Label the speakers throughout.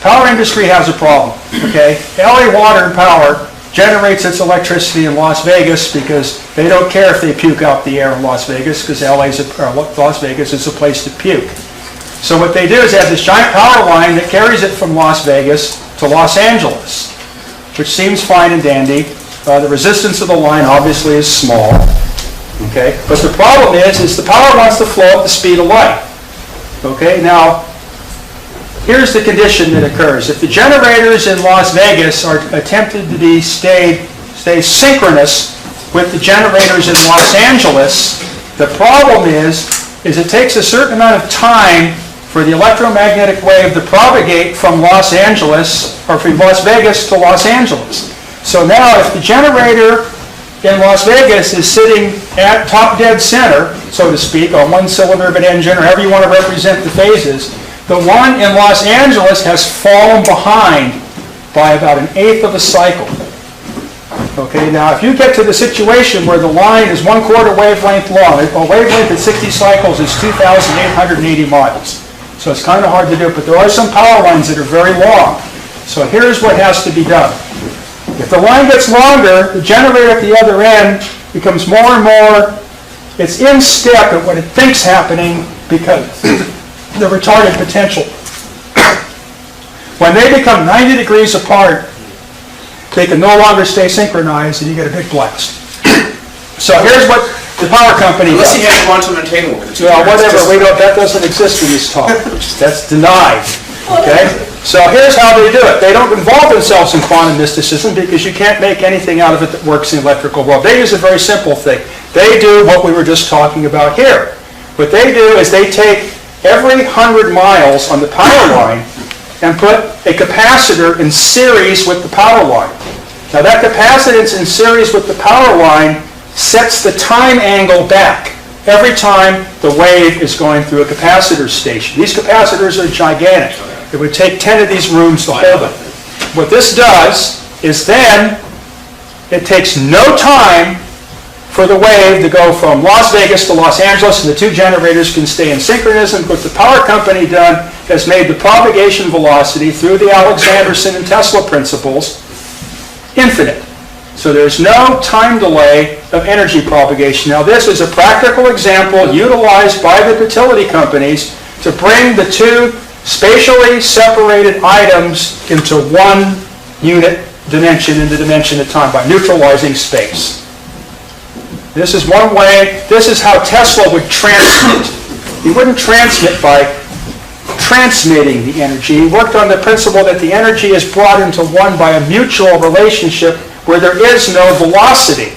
Speaker 1: Power industry has a problem, okay? LA Water and Power generates its electricity in Las Vegas because they don't care if they puke out the air in Las Vegas because Las Vegas is a place to puke. So what they do is they have this giant power line that carries it from Las Vegas to Los Angeles, which seems fine and dandy. The resistance of the line obviously is small, okay? But the problem is the power wants to flow at the speed of light, okay? Now, here's the condition that occurs. If the generators in Las Vegas are attempted to stay synchronous with the generators in Los Angeles, the problem is it takes a certain amount of time for the electromagnetic wave to propagate from Los Angeles, or from Las Vegas to Los Angeles. So now if the generator in Las Vegas is sitting at top dead center, so to speak, on one cylinder of an engine, or however you want to represent the phases, the one in Los Angeles has fallen behind by about 1/8 of a cycle. Okay, now if you get to the situation where the line is 1/4 wavelength long, a wavelength at 60 cycles is 2,880 miles. So it's kind of hard to do, but there are some power lines that are very long. So here's what has to be done. If the line gets longer, the generator at the other end becomes more and more, it's in step at what it thinks happening because the retarded potential. When they become 90 degrees apart, they can no longer stay synchronized and you get a big blast. So here's what the power company does.
Speaker 2: Unless you have quantum entanglement.
Speaker 1: Well, whatever, that doesn't exist in this talk. That's denied. Okay? So here's how they do it. They don't involve themselves in quantum mysticism because you can't make anything out of it that works in the electrical world. They use a very simple thing. They do what we were just talking about here. What they do is they take every 100 miles on the power line and put a capacitor in series with the power line. Now that capacitance in series with the power line sets the time angle back every time the wave is going through a capacitor station. These capacitors are gigantic. It would take 10 of these rooms to hold them. What this does is then it takes no time for the wave to go from Las Vegas to Los Angeles, and the two generators can stay in synchronism. What the power company done has made the propagation velocity through the Alexanderson and Tesla principles infinite. So there's no time delay of energy propagation. Now this is a practical example utilized by the utility companies to bring the two spatially separated items into one unit dimension in the dimension of time by neutralizing space. This is one way, this is how Tesla would transmit. He wouldn't transmit by transmitting the energy. He worked on the principle that the energy is brought into one by a mutual relationship where there is no velocity.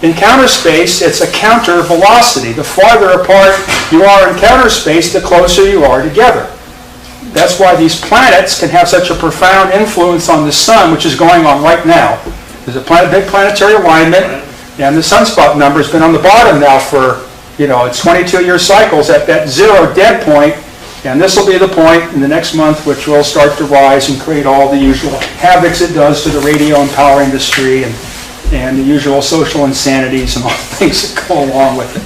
Speaker 1: In counter space, it's a counter velocity. The farther apart you are in counter space, the closer you are together. That's why these planets can have such a profound influence on the sun, which is going on right now. There's a big planetary alignment, and the sunspot number has been on the bottom now for, it's 22-year cycles at that zero dead point, and this will be the point in the next month which will start to rise and create all the usual havocs it does to the radio and power industry and the usual social insanities and all the things that go along with it.